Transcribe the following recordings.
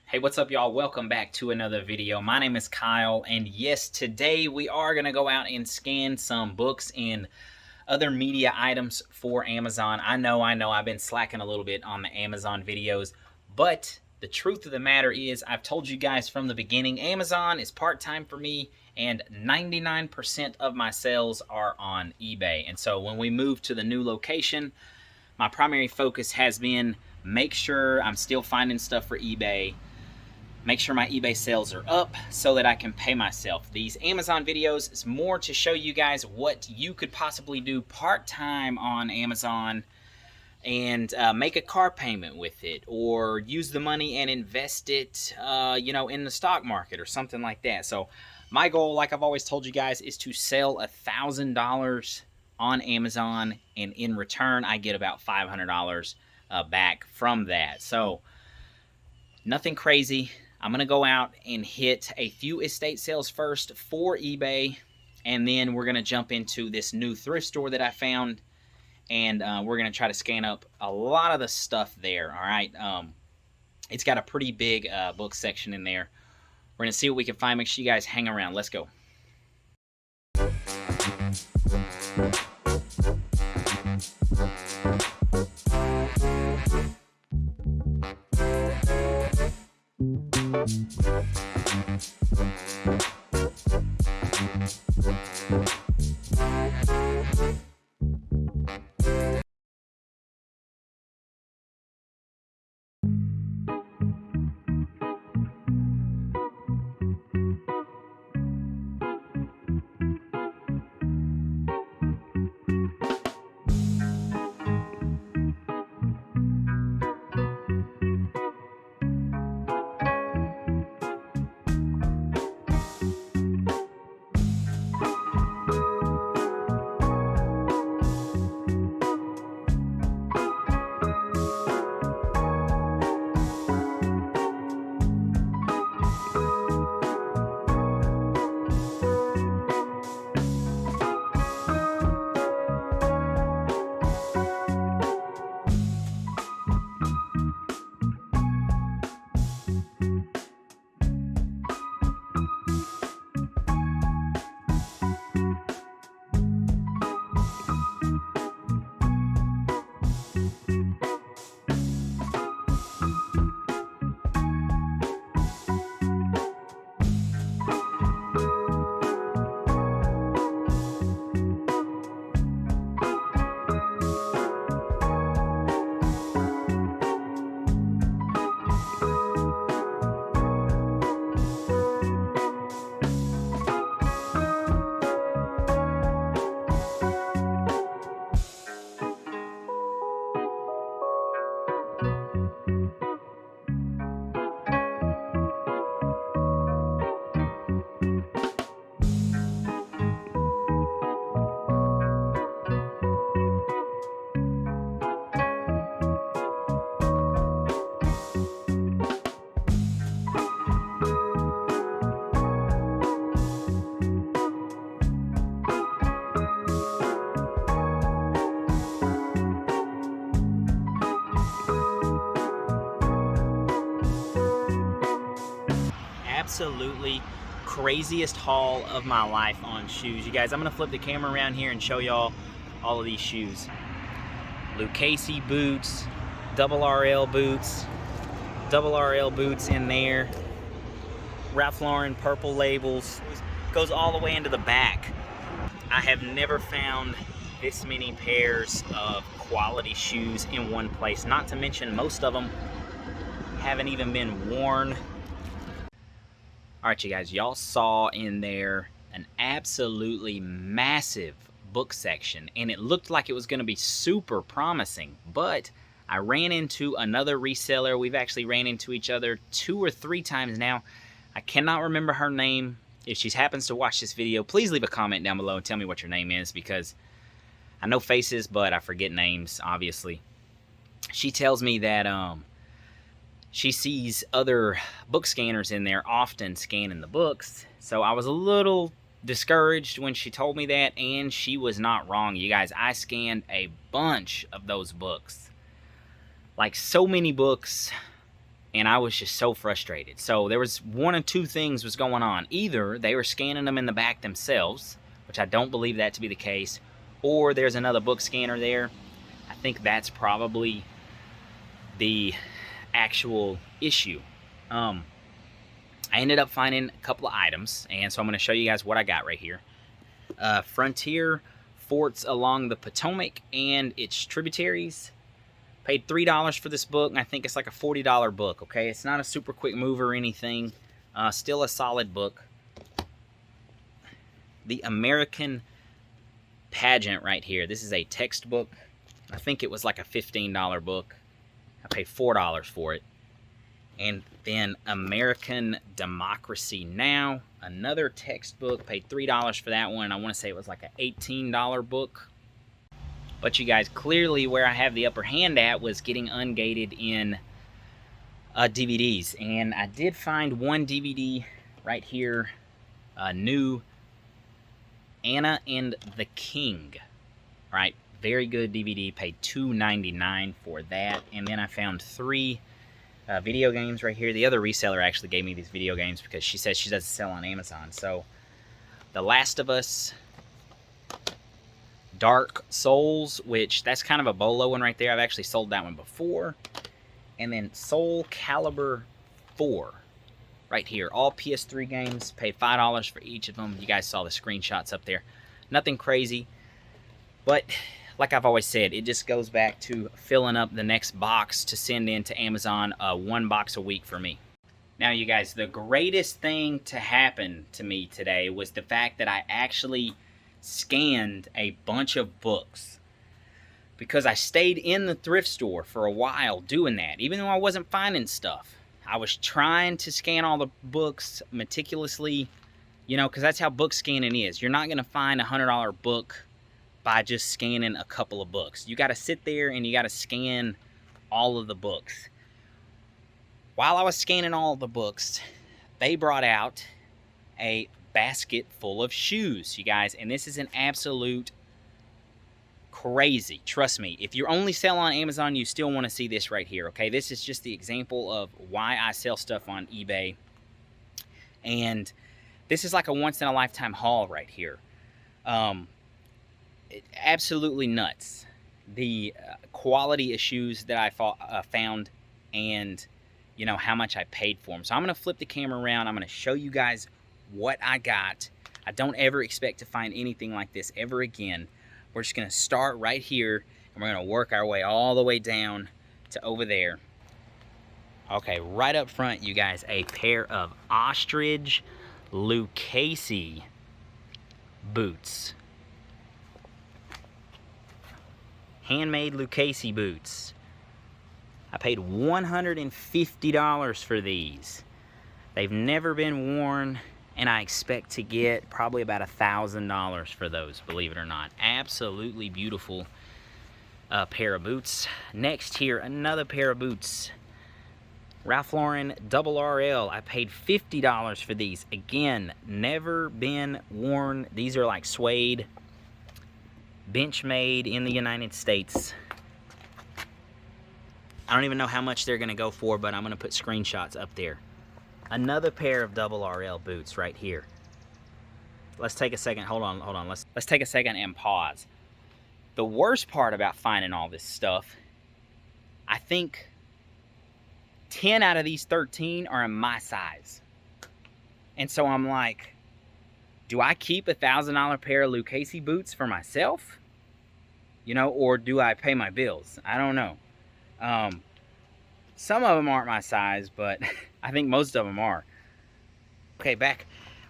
Hey, what's up, y'all? Welcome back to another video. My name is Kyle, and yes, today we are going to go out and scan some books and other media items for Amazon. I know, I've been slacking a little bit on the Amazon videos, but the truth of the matter is, I've told you guys from the beginning, Amazon is part-time for me, and 99% of my sales are on eBay. And so when we move to the new location, my primary focus has been make sure I'm still finding stuff for eBay, make sure my eBay sales are up so that I can pay myself. These Amazon videos is more to show you guys what you could possibly do part-time on Amazon and make a car payment with it, or use the money and invest it, in the stock market or something like that. So my goal, like I've always told you guys, is to sell $1,000 on Amazon, and in return, I get about $500 back from that. So nothing crazy. I'm going to go out and hit a few estate sales first for eBay, and then we're going to jump into this new thrift store that I found, and we're going to try to scan up a lot of the stuff there, all right? It's got a pretty big book section in there. We're going to see what we can find. Make sure you guys hang around. Let's go. Absolutely craziest haul of my life on shoes. You guys, I'm gonna flip the camera around here and show y'all all of these shoes. Lucchese boots, double RL boots in there, Ralph Lauren purple labels, goes all the way into the back. I have never found this many pairs of quality shoes in one place, not to mention most of them haven't even been worn. All right, you guys, y'all saw in there an absolutely massive book section, and it looked like it was going to be super promising, but I ran into another reseller. We've actually ran into each other 2 or 3 times now. I cannot remember her name. If she happens to watch this video, please leave a comment down below and tell me what your name is, because I know faces, but I forget names, obviously. She tells me that she sees other book scanners in there often scanning the books. So I was a little discouraged when she told me that, and she was not wrong. You guys, I scanned a bunch of those books. Like, so many books, and I was just so frustrated. So there was one of two things was going on. Either they were scanning them in the back themselves, which I don't believe that to be the case, or there's another book scanner there. I think that's probably the actual issue. I ended up finding a couple of items, and so I'm going to show you guys what I got right here. Frontier Forts Along the Potomac and its Tributaries. Paid $3 for this book, and I think it's like a $40 book, okay? It's not a super quick move or anything. Still a solid book. The American Pageant right here. This is a textbook. I think it was like a $15 book. I paid $4 for it. And then American Democracy Now! Another textbook. Paid $3 for that one. I want to say it was like an $18 book. But you guys, clearly where I have the upper hand at was getting ungated in DVDs. And I did find one DVD right here, new Anna and the King. All right, very good DVD. Paid $2.99 for that. And then I found 3 video games right here. The other reseller actually gave me these video games because she says she doesn't sell on Amazon. So, The Last of Us, Dark Souls, which that's kind of a bolo one right there. I've actually sold that one before. And then Soul Calibur 4 right here. All PS3 games. Paid $5 for each of them. You guys saw the screenshots up there. Nothing crazy. But like I've always said, it just goes back to filling up the next box to send in to Amazon, 1 box a week for me. Now, you guys, the greatest thing to happen to me today was the fact that I actually scanned a bunch of books, because I stayed in the thrift store for a while doing that. Even though I wasn't finding stuff, I was trying to scan all the books meticulously, you know, because that's how book scanning is. You're not going to find a $100 book by just scanning a couple of books. You got to sit there and you got to scan all of the books. While I was scanning all of the books, they brought out a basket full of shoes, you guys, and this is an absolute crazy. Trust me, if you only sell on Amazon, you still want to see this right here, okay? This is just the example of why I sell stuff on eBay, and this is like a once-in-a-lifetime haul right here. Absolutely nuts. The quality of shoes that I found, and you know how much I paid for them. So I'm going to flip the camera around. I'm going to show you guys what I got. I don't ever expect to find anything like this ever again. We're just going to start right here, and we're going to work our way all the way down to over there. Okay, right up front, you guys, a pair of ostrich Lucchese boots. Handmade Lucchese boots. I paid $150 for these. They've never been worn, and I expect to get probably about $1,000 for those, believe it or not. Absolutely beautiful pair of boots. Next here, another pair of boots. Ralph Lauren Double RL. I paid $50 for these. Again, never been worn. These are like suede, bench made in the United States. I don't even know how much they're going to go for, but I'm going to put screenshots up there. Another pair of Double RL boots right here. Let's take a second. Hold on. Let's take a second and pause. The worst part about finding all this stuff, I think 10 out of these 13 are in my size. And so I'm like, do I keep a $1,000 pair of Lucchese boots for myself? You know, or do I pay my bills? I don't know. Some of them aren't my size, but I think most of them are. Okay, back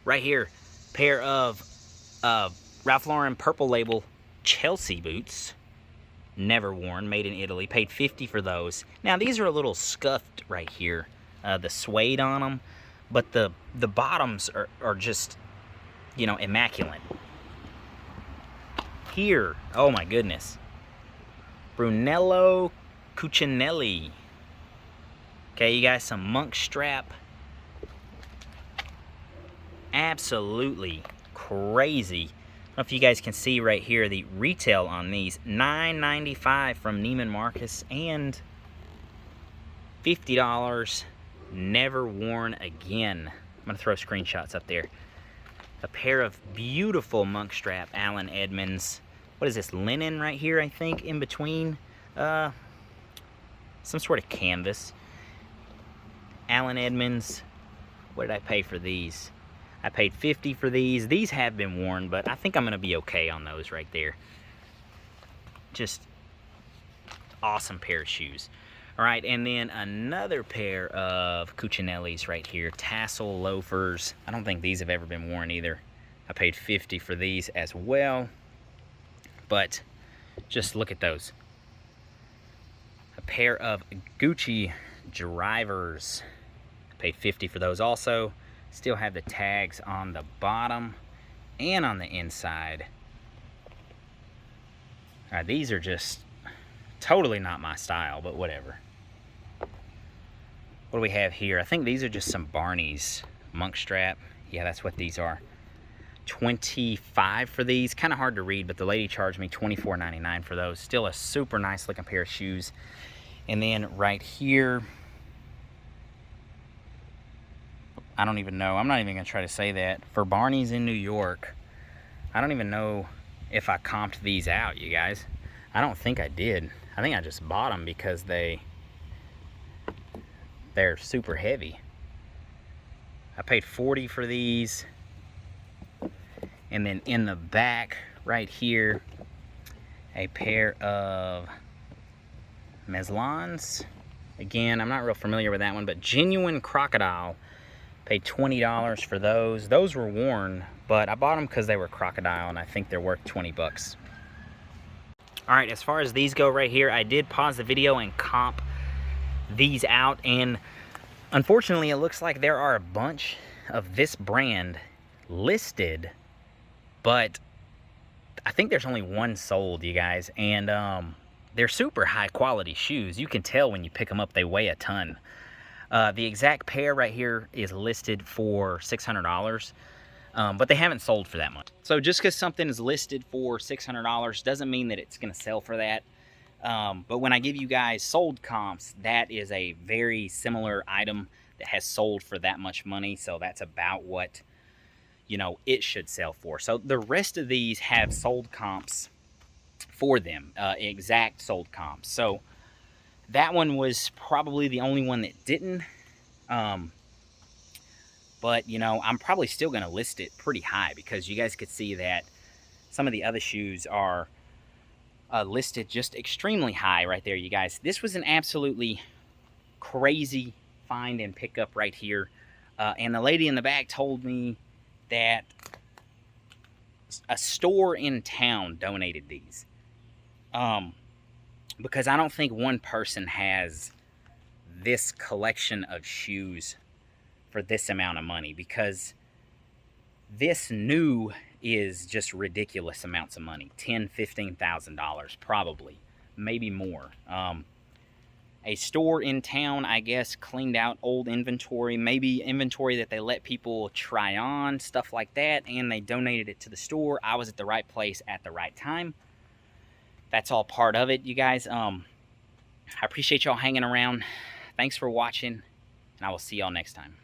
right here, pair of Ralph Lauren Purple Label Chelsea boots, never worn, made in Italy. Paid $50 for those. Now these are a little scuffed right here, the suede on them, but the bottoms are just, you know, immaculate. Here, oh my goodness, Brunello Cucinelli. Okay, you guys, some monk strap. Absolutely crazy. I don't know if you guys can see right here the retail on these. $9.95 from Neiman Marcus and $50 never worn again. I'm gonna throw screenshots up there. A pair of beautiful monk strap Allen Edmonds. What is this, linen right here, I think, in between? Some sort of canvas. Allen Edmonds. What did I pay for these? I paid $50 for these. These have been worn, but I think I'm gonna be okay on those right there. Just awesome pair of shoes. All right, and then another pair of Cucinellis right here, tassel loafers. I don't think these have ever been worn either. I paid $50 for these as well, but just look at those. A pair of Gucci drivers. I paid $50 for those also. Still have the tags on the bottom and on the inside. All right, these are just totally not my style, but whatever. What do we have here? I think these are just some Barney's monk strap. Yeah, that's what these are. $25 for these. Kind of hard to read, but the lady charged me $24.99 for those. Still a super nice looking pair of shoes. And then right here, I don't even know. I'm not even gonna try to say that. For Barney's in New York, I don't even know if I comped these out, you guys. I don't think I did. I think I just bought them because they're super heavy. I paid $40 for these. And then in the back right here, a pair of Meslons. Again, I'm not real familiar with that one, but genuine crocodile. Paid $20 for those. Those were worn, but I bought them because they were crocodile, and I think they're worth 20 bucks. All right, as far as these go right here, I did pause the video and comp these out, and unfortunately, it looks like there are a bunch of this brand listed, but I think there's only one sold, you guys, and they're super high quality shoes. You can tell when you pick them up, they weigh a ton. The exact pair right here is listed for $600, but they haven't sold for that much. So just because something is listed for $600 doesn't mean that it's going to sell for that. But when I give you guys sold comps, that is a very similar item that has sold for that much money. So that's about what, you know, it should sell for. So the rest of these have sold comps for them, exact sold comps. So that one was probably the only one that didn't. But, you know, I'm probably still going to list it pretty high because you guys could see that some of the other shoes are listed just extremely high right there, you guys. This was an absolutely crazy find and pickup right here. And the lady in the back told me that a store in town donated these. Because I don't think one person has this collection of shoes for this amount of money, because this new is just ridiculous amounts of money. $10,000, $15,000 probably, maybe more. A store in town, I guess, cleaned out old inventory, maybe inventory that they let people try on, stuff like that, and they donated it to the store. I was at the right place at the right time. That's all part of it, you guys. I appreciate y'all hanging around. Thanks for watching, and I will see y'all next time.